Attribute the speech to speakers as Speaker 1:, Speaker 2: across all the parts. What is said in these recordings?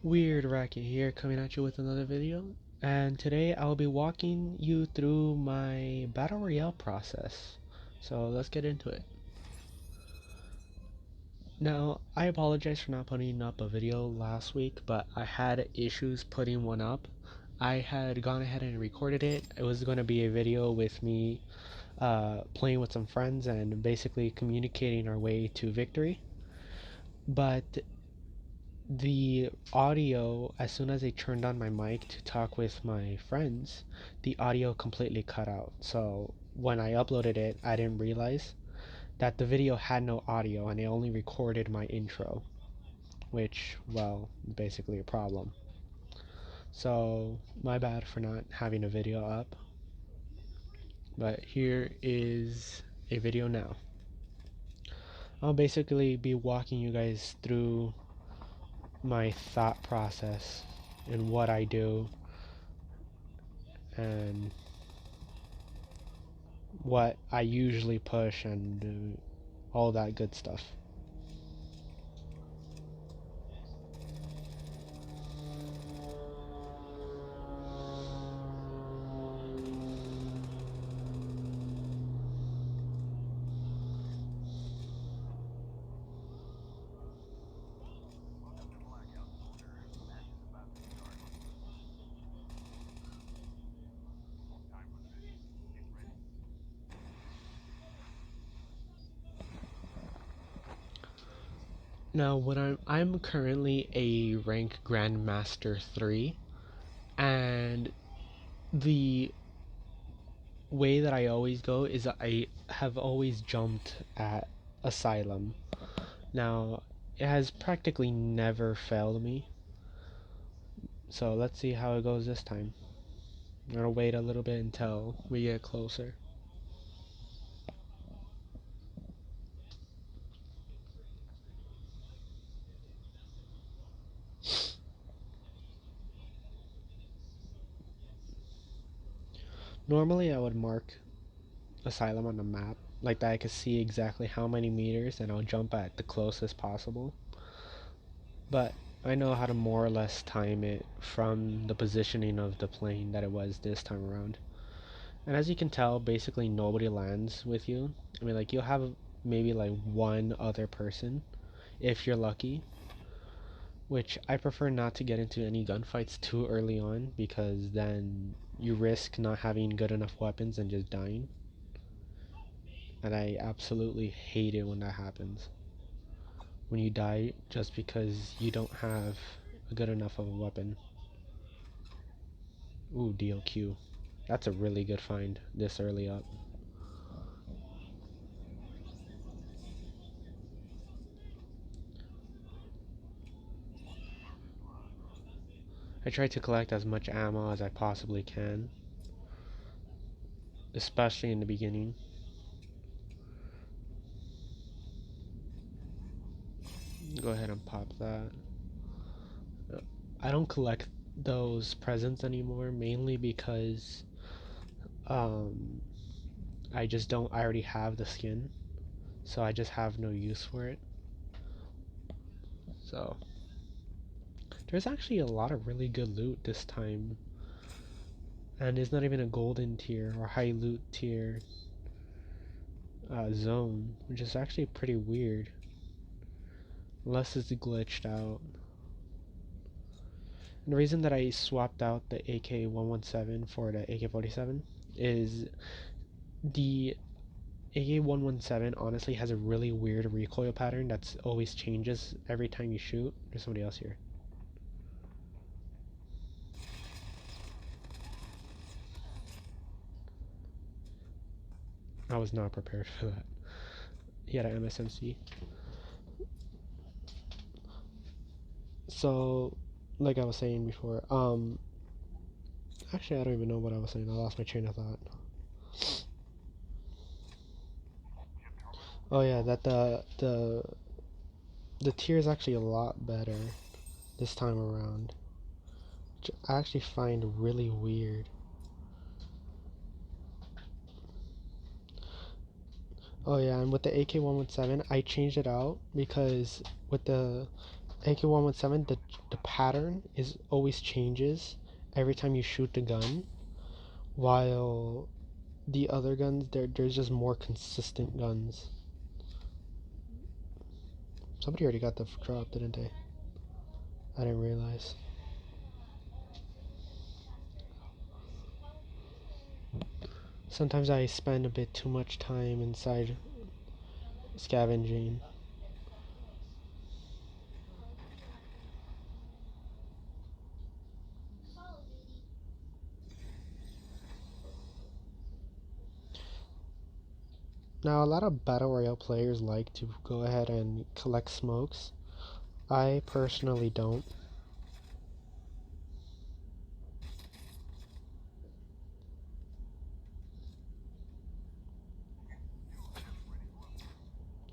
Speaker 1: Weird Racket here, coming at you with another video, and today I'll be walking you through my Battle Royale process. So let's get into it. Now, I apologize for not putting up a video last week, but I had issues putting one up. I had gone ahead and recorded it. It was going to be a video with me playing with some friends and basically communicating our way to victory. But the audio, as soon as I turned on my mic to talk with my friends, the audio completely cut out. So when I uploaded it, I didn't realize that the video had no audio and it only recorded my intro, which, well, basically a problem. So my bad for not having a video up, but here is a video now. I'll basically be walking you guys through my thought process and what I do and what I usually push and all that good stuff. Now, when I'm currently a rank Grandmaster 3, and the way that I always go is I have always jumped at Asylum. Now, it has practically never failed me, so let's see how it goes this time. I'm gonna wait a little bit until we get closer. Normally I would mark Asylum on the map like that. I could see exactly how many meters and I'll jump at the closest possible, but I know how to more or less time it from the positioning of the plane that it was this time around. And as you can tell, basically nobody lands with you. I mean, like, you'll have maybe like one other person if you're lucky, which I prefer not to get into any gunfights too early on because then you risk not having good enough weapons and just dying. And I absolutely hate it when that happens. When you die just because you don't have a good enough of a weapon. Ooh, DLQ. That's a really good find this early up. I try to collect as much ammo as I possibly can, especially in the beginning. Go ahead and pop that. I don't collect those presents anymore, mainly because um, I just don't. I already have the skin, so I just have no use for it. So there's actually a lot of really good loot this time, and it's not even a golden tier or high loot tier zone, which is actually pretty weird, unless it's glitched out. And the reason that I swapped out the AK-117 for the AK-47 is the AK-117 honestly has a really weird recoil pattern that's always changes every time you shoot. There's somebody else here. I was not prepared for that. He had an MSMC. So, like I was saying before, actually I don't even know what I was saying. I lost my train of thought. Oh yeah, that the tier is actually a lot better this time around, which I actually find really weird. Oh yeah, and with the AK-117, I changed it out because with the AK-117, the pattern is always changes every time you shoot the gun, while the other guns, there's just more consistent guns. Somebody already got the drop, didn't they? I didn't realize. Sometimes I spend a bit too much time inside scavenging. Now, a lot of Battle Royale players like to go ahead and collect smokes. I personally don't.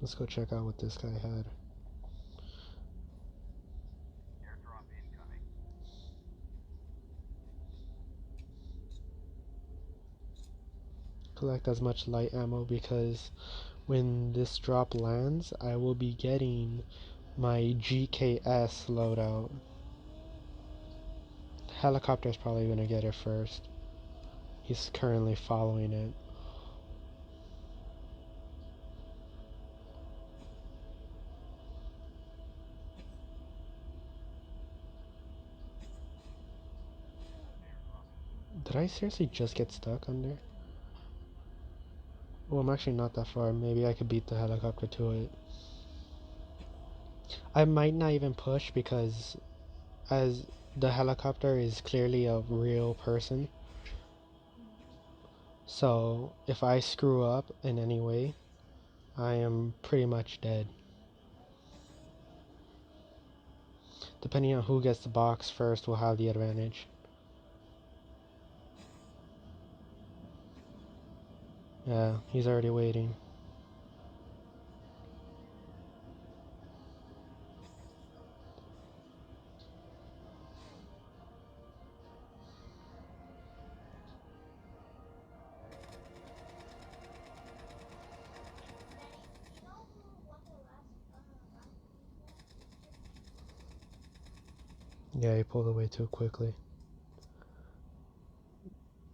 Speaker 1: Let's go check out what this guy had. Collect as much light ammo because when this drop lands, I will be getting my GKS loadout. Helicopter's probably gonna get it first. He's currently following it. Did I seriously just get stuck under? Oh, I'm actually not that far. Maybe I could beat the helicopter to it. I might not even push because as the helicopter is clearly a real person. So if I screw up in any way, I am pretty much dead. Depending on who gets the box first will have the advantage. Yeah, he's already waiting. Yeah, he pulled away too quickly.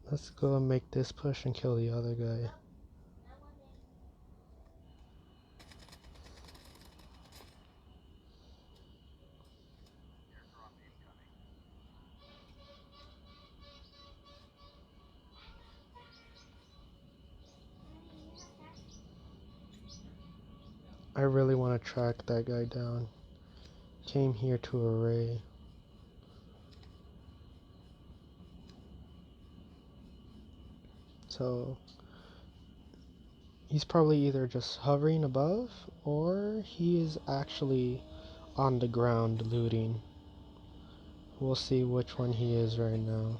Speaker 1: Let's go and make this push and kill the other guy. I really want to track that guy down. Came here to array. So he's probably either just hovering above or he is actually on the ground looting. We'll see which one he is right now.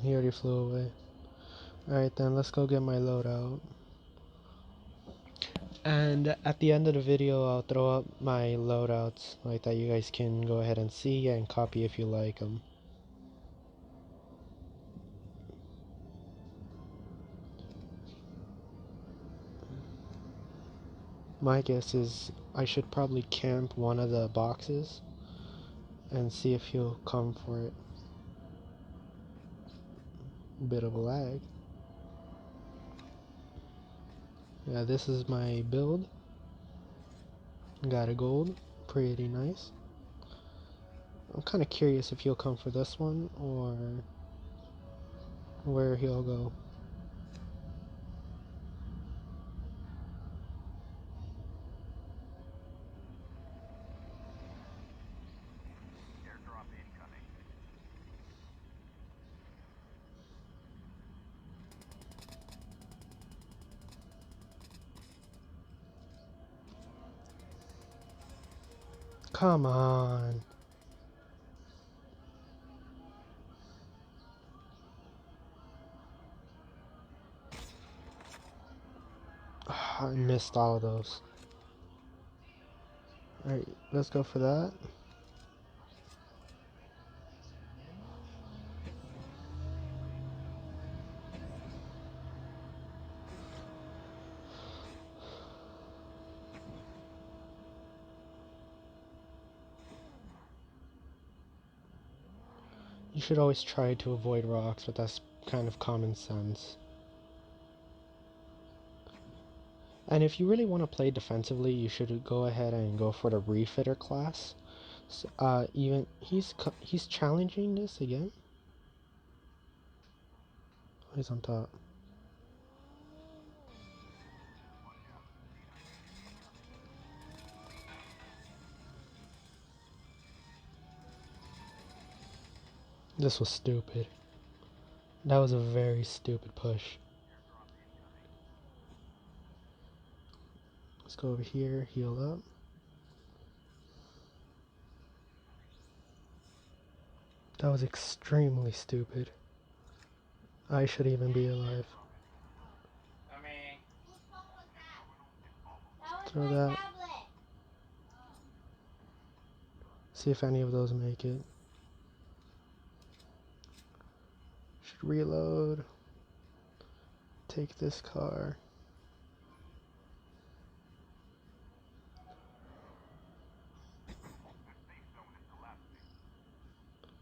Speaker 1: He already flew away. Alright then, let's go get my loadout. And at the end of the video, I'll throw up my loadouts like that you guys can go ahead and see and copy if you like them. My guess is I should probably camp one of the boxes and see if he'll come for it. Bit of a lag. Yeah, this is my build. Got a gold. Pretty nice. I'm kind of curious if he'll come for this one or where he'll go. Come on. I missed all of those. Alright, let's go for that. You should always try to avoid rocks, but that's kind of common sense. And if you really want to play defensively, you should go ahead and go for the Refitter class. So, even he's challenging this again. He's on top. This was stupid. That was a very stupid push. Let's go over here, heal up. That was extremely stupid. I should even be alive. Throw that. See if any of those make it. Should reload. Take this car.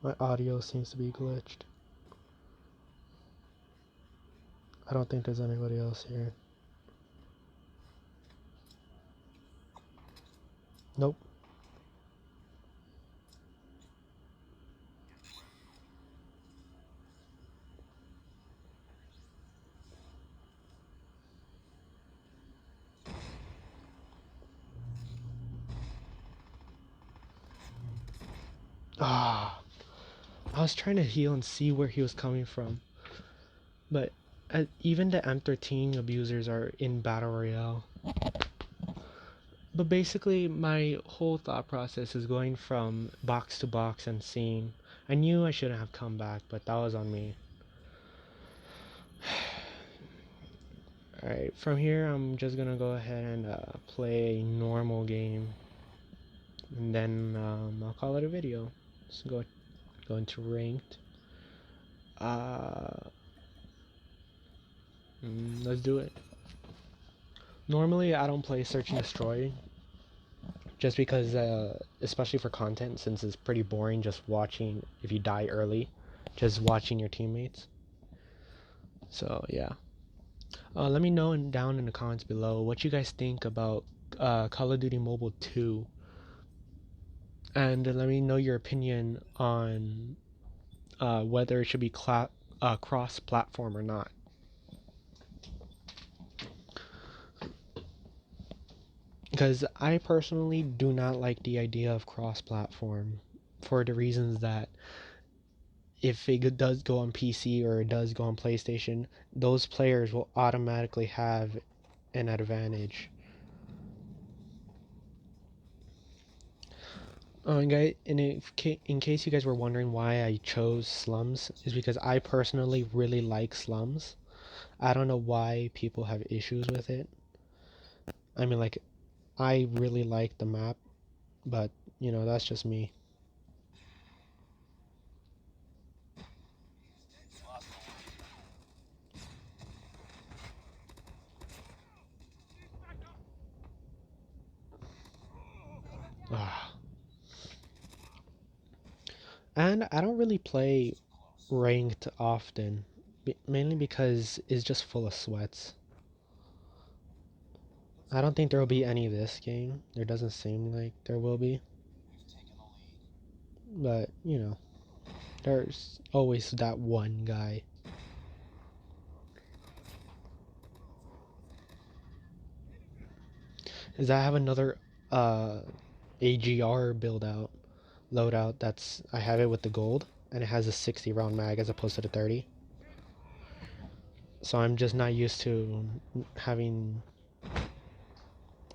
Speaker 1: My audio seems to be glitched. I don't think there's anybody else here. Nope. Ah, I was trying to heal and see where he was coming from. But even the M13 abusers are in Battle Royale. But basically, my whole thought process is going from box to box and seeing. I knew I shouldn't have come back, but that was on me. Alright, from here I'm just gonna go ahead and play a normal game. And then I'll call it a video. So go into ranked. Let's do it. Normally I don't play Search and Destroy. Just because, especially for content, since it's pretty boring just watching, if you die early, just watching your teammates. So, yeah. Let me know down in the comments below what you guys think about Call of Duty Mobile 2. And let me know your opinion on whether it should be cross-platform or not. Because I personally do not like the idea of cross-platform for the reasons that if it does go on PC or it does go on PlayStation, those players will automatically have an advantage. In case you guys were wondering why I chose Slums, is because I personally really like Slums. I don't know why people have issues with it. I mean, like, I really like the map, but, you know, that's just me. Ah. And I don't really play ranked often, mainly because it's just full of sweats. I don't think there will be any this game. There doesn't seem like there will be. But, you know, there's always that one guy. Is I have another AGR loadout that's I have it with the gold and it has a 60 round mag as opposed to the 30. So I'm just not used to having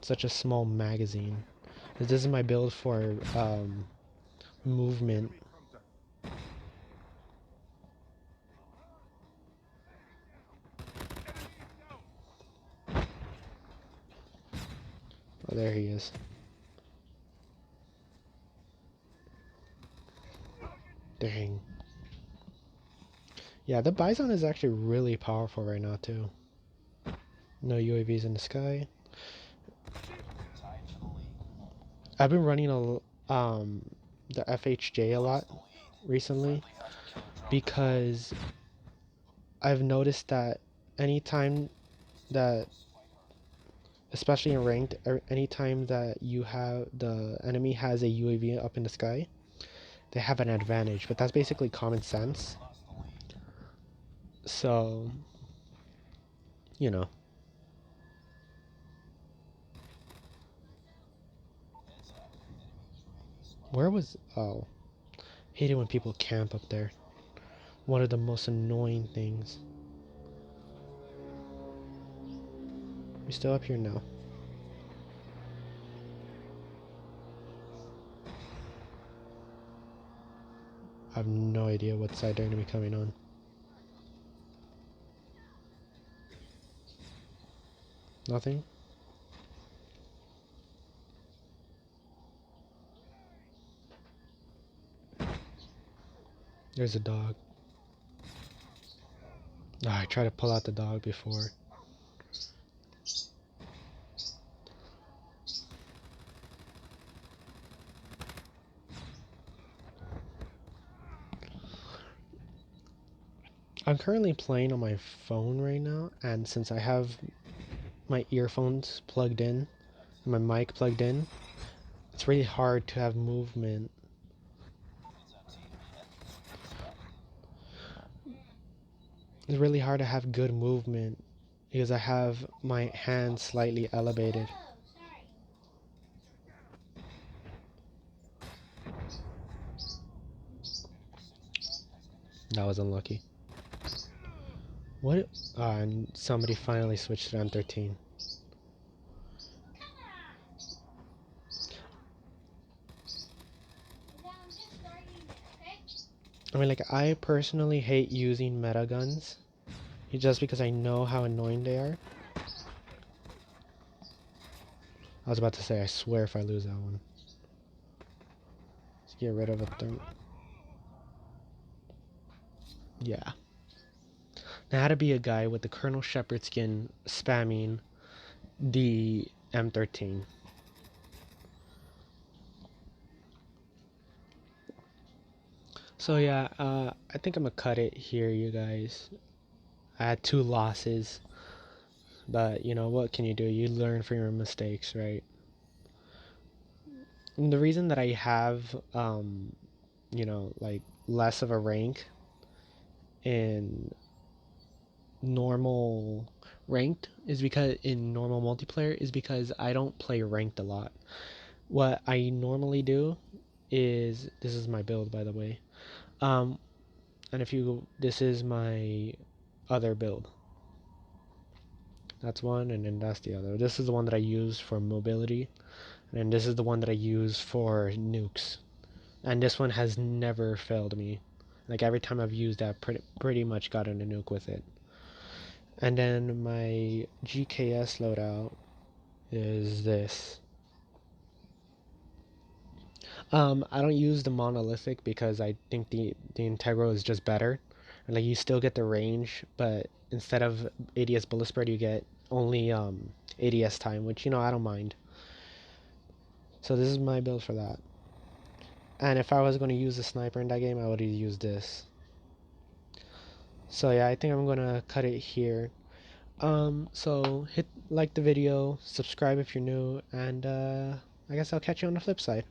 Speaker 1: such a small magazine. This is my build for movement. Oh, there he is. Dang. Yeah, the Bison is actually really powerful right now too. No UAVs in the sky. I've been running the FHJ a lot recently because I've noticed that anytime that, especially in ranked, anytime that the enemy has a UAV up in the sky, they have an advantage, but that's basically common sense. So, you know. Where was... Oh. Hate it when people camp up there. One of the most annoying things. We still up here now. I have no idea what side they're gonna be coming on. Nothing? There's a dog. Oh, I tried to pull out the dog before. I'm currently playing on my phone right now, and since I have my earphones plugged in and my mic plugged in, it's really hard to have movement. It's really hard to have good movement because I have my hands slightly elevated. That was unlucky. What? And somebody finally switched to M13. I mean, like, I personally hate using meta guns just because I know how annoying they are. I was about to say, I swear if I lose that one. Let's get rid of a therm. Yeah. Now, how to be a guy with the Colonel Shepard skin spamming the M13. So yeah, I think I'm gonna cut it here, you guys. I had 2 losses, but you know, what can you do? You learn from your mistakes, right? And the reason that I have, you know, like less of a rank in normal ranked is because in normal multiplayer is because I don't play ranked a lot. What I normally do is, this is my build by the way, and if you, this is my other build. That's one, and then that's the other. This is the one that I use for mobility, and this is the one that I use for nukes. And this one has never failed me. Like every time I've used that, pretty much gotten a nuke with it. And then my GKS loadout is this. I don't use the monolithic because I think the integral is just better. And like you still get the range, but instead of ADS bullet spread, you get only ADS time, which you know I don't mind. So this is my build for that. And if I was going to use a sniper in that game, I would have used this. So yeah, I think I'm gonna cut it here. So hit like the video, subscribe if you're new, and I guess I'll catch you on the flip side.